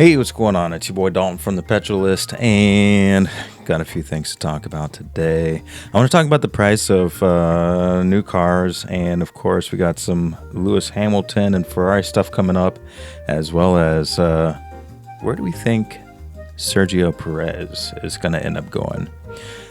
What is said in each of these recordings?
Hey, what's going on? It's your boy Dalton from the Petrol List, and got a few things to talk about today. I want to talk about the price of new cars, and of course, we got some Lewis Hamilton and Ferrari stuff coming up, as well as where do we think Sergio Perez is going to end up going?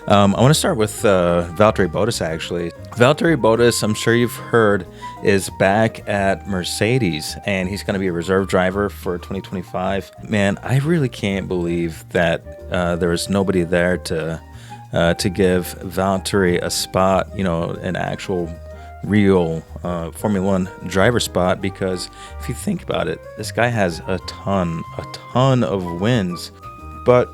I want to start with Valtteri Bottas, actually. Valtteri Bottas, I'm sure you've heard, is back at Mercedes, and he's going to be a reserve driver for 2025. Man, I really can't believe that there was nobody there to give Valtteri a spot, an actual real Formula One driver spot, because if you think about it, this guy has a ton of wins. But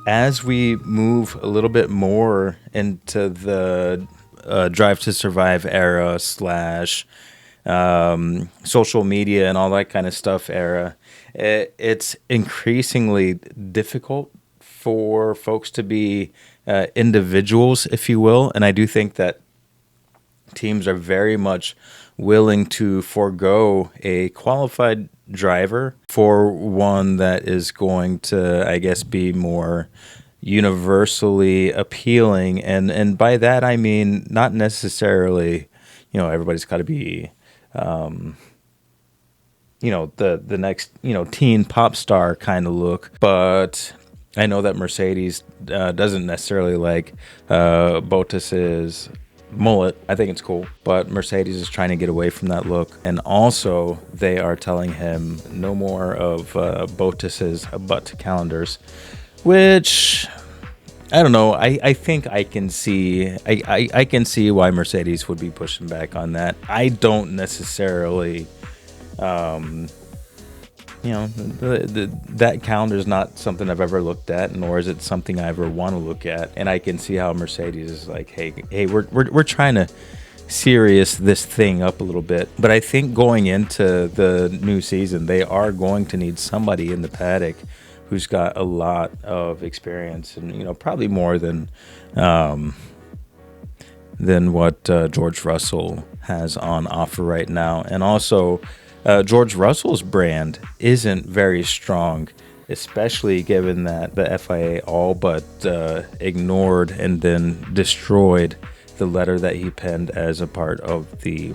as we move a little bit more into the Drive to Survive era / social media and all that kind of stuff era, it's increasingly difficult for folks to be individuals, if you will. And I do think that teams are very much willing to forego a qualified driver for one that is going to, I guess, be more universally appealing. And by that, I mean, not necessarily, everybody's got to be, the next, teen pop star kind of look. But I know that Mercedes doesn't necessarily like Bottas's mullet. I think it's cool, but Mercedes is trying to get away from that look, and also they are telling him no more of Bottas's butt calendars, which I don't know. I think I can see I can see why Mercedes would be pushing back on that. I don't necessarily that calendar is not something I've ever looked at, nor is it something I ever want to look at. And I can see how Mercedes is like, hey, we're trying to serious this thing up a little bit. But I think going into the new season, they are going to need somebody in the paddock who's got a lot of experience, and probably more than what George Russell has on offer right now. And also, George Russell's brand isn't very strong, especially given that the FIA all but ignored and then destroyed the letter that he penned as a part of the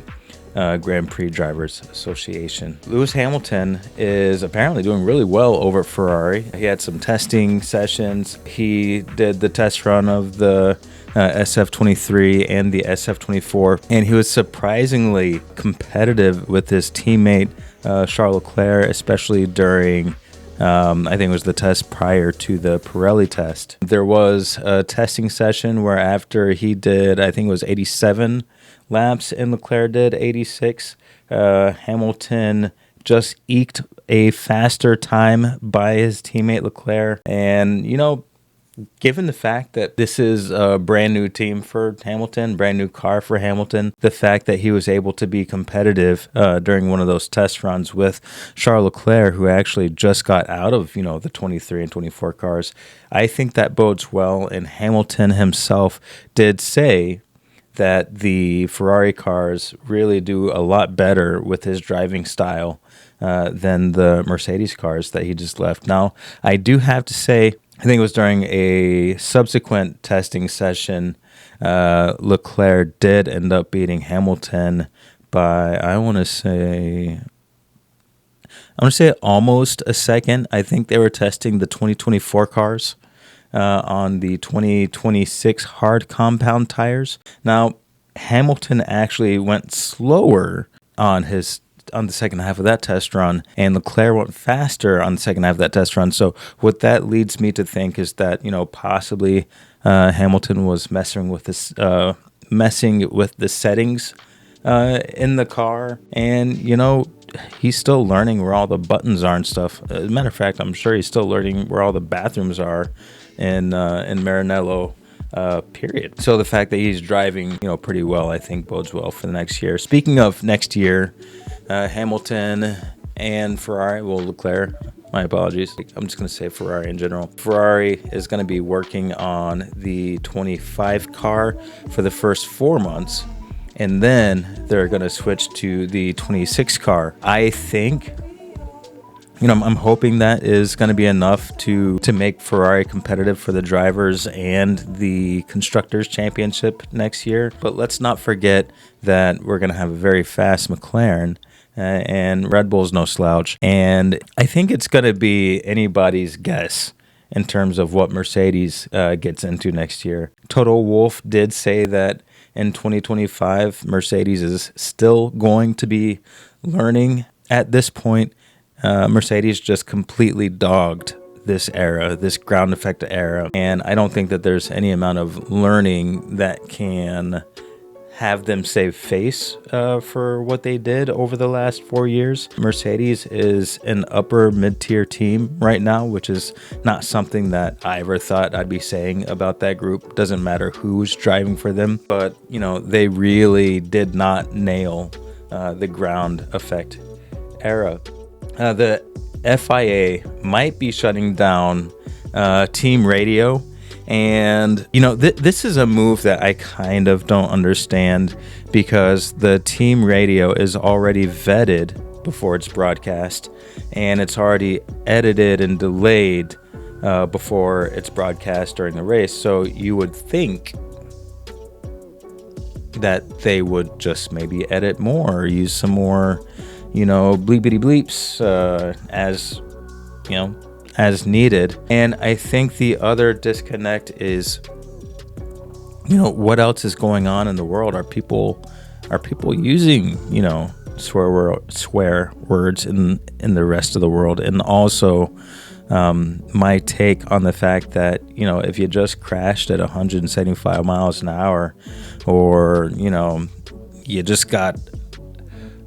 Grand Prix Drivers Association. Lewis Hamilton is apparently doing really well over at Ferrari. He had some testing sessions. He did the test run of the SF23 and the SF24, and he was surprisingly competitive with his teammate Charles Leclerc, especially during I think it was the test prior to the Pirelli test. There was a testing session where after he did, I think it was 87 laps and Leclerc did 86, Hamilton just eked a faster time by his teammate Leclerc. And given the fact that this is a brand new team for Hamilton, brand new car for Hamilton, the fact that he was able to be competitive during one of those test runs with Charles Leclerc, who actually just got out of, the 23 and 24 cars, I think that bodes well. And Hamilton himself did say that the Ferrari cars really do a lot better with his driving style than the Mercedes cars that he just left. Now, I do have to say, I think it was during a subsequent testing session, Leclerc did end up beating Hamilton by, I want to say almost a second. I think they were testing the 2024 cars on the 2026 hard compound tires. Now, Hamilton actually went slower on the second half of that test run, and Leclerc went faster on the second half of that test run. So what that leads me to think is that, possibly Hamilton was messing with the settings in the car, and, he's still learning where all the buttons are and stuff. As a matter of fact, I'm sure he's still learning where all the bathrooms are in Maranello. Period. So the fact that he's driving, pretty well, I think bodes well for the next year. Speaking of next year, Hamilton and Ferrari, Leclerc, my apologies. I'm just going to say Ferrari in general. Ferrari is going to be working on the 25 car for the first 4 months, and then they're going to switch to the 26 car. I think I'm hoping that is going to be enough to make Ferrari competitive for the drivers and the constructors championship next year. But let's not forget that we're going to have a very fast McLaren, and Red Bull's no slouch. And I think it's going to be anybody's guess in terms of what Mercedes gets into next year. Toto Wolff did say that in 2025, Mercedes is still going to be learning. At this point, Mercedes just completely dogged this era, this ground effect era. And I don't think that there's any amount of learning that can have them save face for what they did over the last 4 years. Mercedes is an upper mid-tier team right now, which is not something that I ever thought I'd be saying about that group. Doesn't matter who's driving for them, but they really did not nail the ground effect era. The FIA might be shutting down team radio. And, this is a move that I kind of don't understand, because the team radio is already vetted before it's broadcast, and it's already edited and delayed before it's broadcast during the race. So you would think that they would just maybe edit more or use some more, bleepity bleeps as needed. And I think the other disconnect is, what else is going on in the world? Are people using, swear words in the rest of the world? And also, my take on the fact that, if you just crashed at 175 miles an hour, or, you just got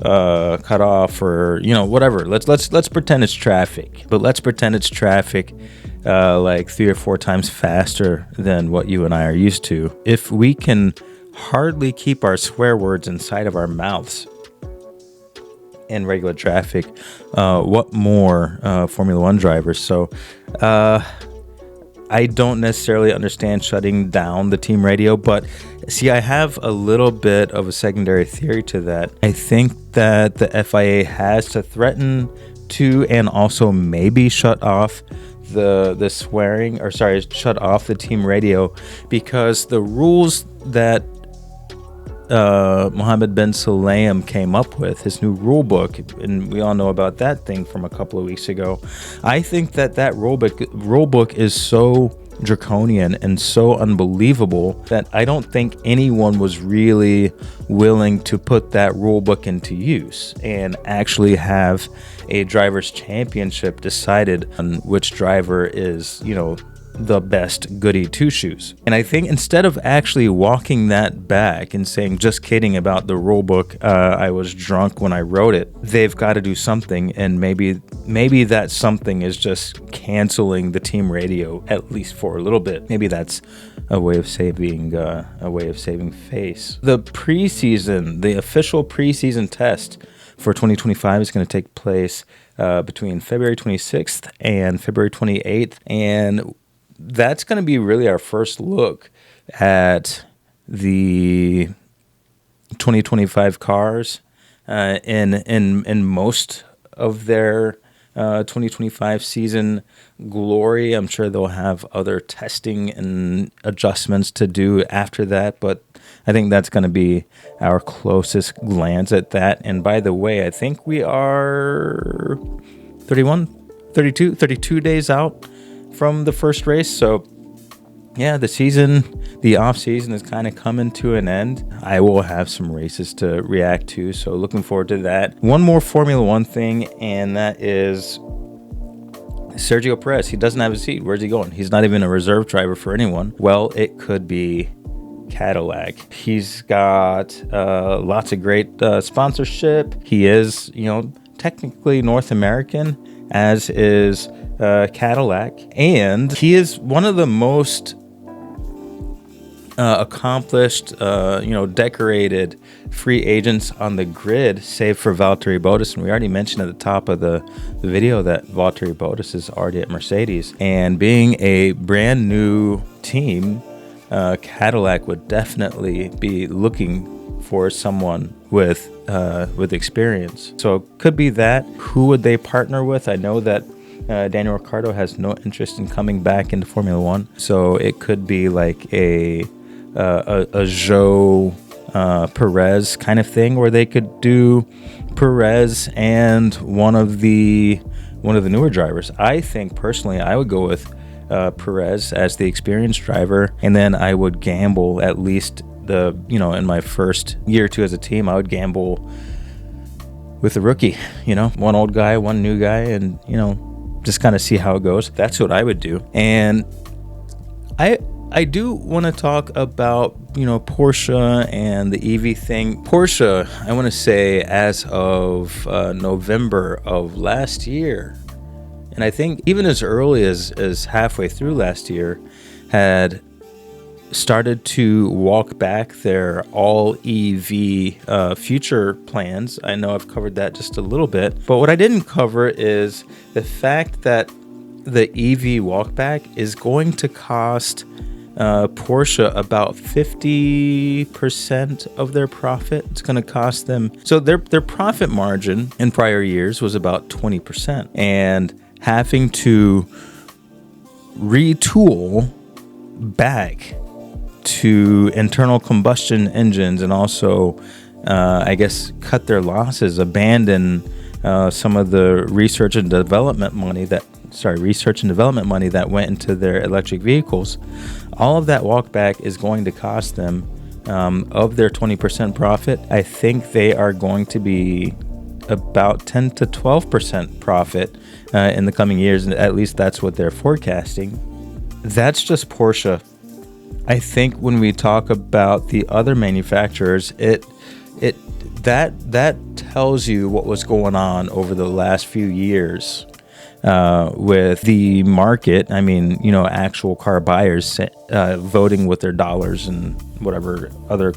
cut off, or whatever, let's pretend it's traffic, but let's pretend it's traffic like 3 or 4 times faster than what you and I are used to. If we can hardly keep our swear words inside of our mouths in regular traffic, what more Formula One drivers? So I don't necessarily understand shutting down the team radio, but see, I have a little bit of a secondary theory to that. I think that the FIA has to threaten to, and also maybe shut off the swearing, or shut off the team radio, because the rules that Mohammed bin Sulayem came up with, his new rule book, and we all know about that thing from a couple of weeks ago. I think that rule book is so draconian and so unbelievable that I don't think anyone was really willing to put that rule book into use and actually have a driver's championship decided on which driver is, the best goody two shoes. And I think instead of actually walking that back and saying, just kidding about the rule book, I was drunk when I wrote it, they've got to do something. And maybe that something is just canceling the team radio, at least for a little bit. Maybe that's a way of saving face. The official preseason test for 2025 is going to take place between February 26th and February 28th, and that's going to be really our first look at the 2025 cars in most of their 2025 season glory. I'm sure they'll have other testing and adjustments to do after that, but I think that's going to be our closest glance at that. And by the way, I think we are 32 days out from the first race. So yeah, the off season is kind of coming to an end. I will have some races to react to, so looking forward to that. One more Formula One thing, and that is Sergio Perez. He doesn't have a seat. Where's he going? He's not even a reserve driver for anyone. Well, it could be Cadillac. He's got lots of great sponsorship. He is, technically North American, as is Cadillac, and he is one of the most accomplished, decorated free agents on the grid, save for Valtteri Bottas. And we already mentioned at the top of the video that Valtteri Bottas is already at Mercedes, and being a brand new team, Cadillac would definitely be looking for someone with with experience. So it could be that. Who would they partner with? I know that Daniel Ricciardo has no interest in coming back into Formula One, so it could be like a Joe Perez kind of thing, where they could do Perez and one of the newer drivers. I think personally, I would go with Perez as the experienced driver, and then I would gamble at least in my first year or two as a team, I would gamble with a rookie, one old guy, one new guy, and just kind of see how it goes. That's what I would do. And I do want to talk about, Porsche and the EV thing. Porsche, I want to say as of November of last year, and I think even as early as halfway through last year, had started to walk back their all EV future plans. I know I've covered that just a little bit, but what I didn't cover is the fact that the EV walkback is going to cost Porsche about 50% of their profit. It's going to cost them. So their profit margin in prior years was about 20%, and having to retool back to internal combustion engines, and also I guess cut their losses, abandon some of the research and development money that went into their electric vehicles. All of that walkback is going to cost them, of their 20% profit, I think they are going to be about 10 to 12% profit in the coming years, and at least that's what they're forecasting. That's just Porsche. I think when we talk about the other manufacturers, that tells you what was going on over the last few years with the market. I mean, actual car buyers voting with their dollars and whatever other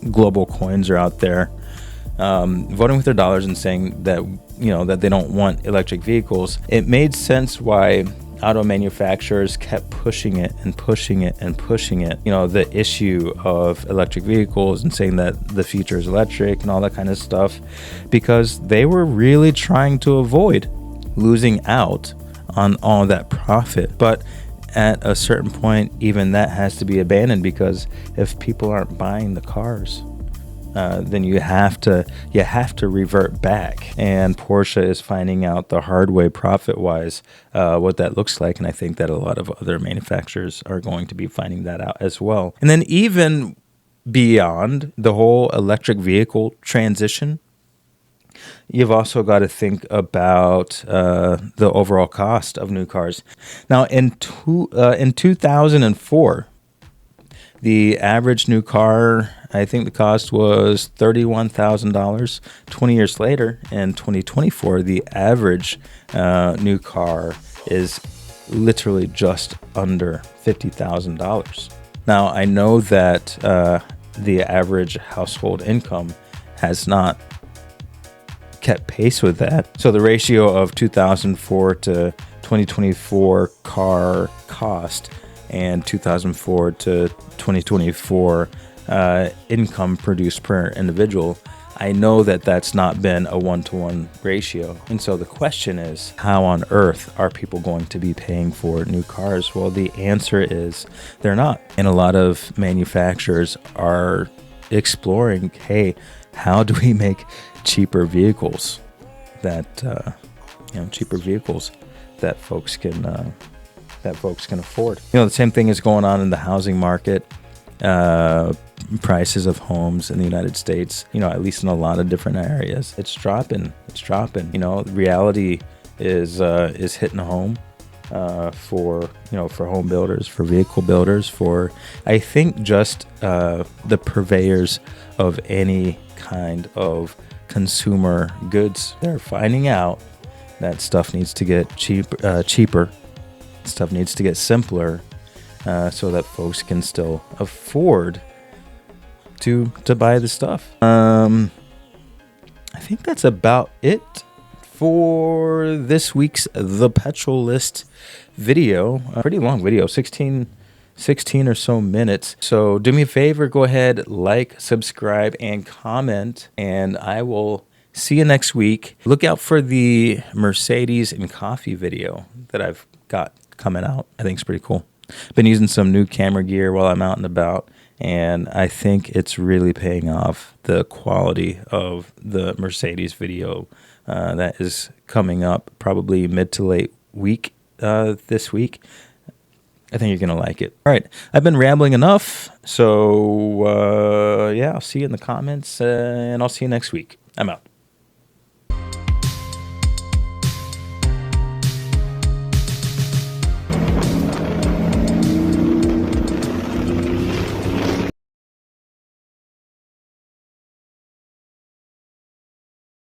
global coins are out there, voting with their dollars and saying that that they don't want electric vehicles. It made sense why auto manufacturers kept pushing it and pushing it and pushing it, the issue of electric vehicles and saying that the future is electric and all that kind of stuff, because they were really trying to avoid losing out on all that profit. But at a certain point, even that has to be abandoned, because if people aren't buying the cars, then you have to revert back. And Porsche is finding out the hard way, profit-wise, what that looks like. And I think that a lot of other manufacturers are going to be finding that out as well. And then even beyond the whole electric vehicle transition, you've also got to think about the overall cost of new cars. Now, in 2004, the average new car, I think the cost was $31,000. 20 years later, in 2024, the average new car is literally just under $50,000. Now, I know that the average household income has not kept pace with that. So the ratio of 2004 to 2024 car cost and 2004 to 2024 income produced per individual, I know that that's not been a one-to-one ratio. And so the question is, how on earth are people going to be paying for new cars? Well, the answer is they're not. And a lot of manufacturers are exploring, hey, how do we make cheaper vehicles that folks can afford? The same thing is going on in the housing market. Prices of homes in the United States, at least in a lot of different areas, it's dropping. Reality is hitting home for home builders, for vehicle builders, for, I think, just the purveyors of any kind of consumer goods. They're finding out that stuff needs to get cheaper. Stuff needs to get simpler, so that folks can still afford to buy the stuff. I think that's about it for this week's The Petrol List video. A pretty long video, 16 16 or so minutes. So do me a favor, go ahead, like, subscribe, and comment, and I will see you next week. Look out for the Mercedes and coffee video that I've got coming out. I think it's pretty cool. Been using some new camera gear while I'm out and about, and I think it's really paying off. The quality of the Mercedes video that is coming up probably mid to late week this week. I think you're going to like it. All right. I've been rambling enough. So, yeah, I'll see you in the comments, and I'll see you next week. I'm out.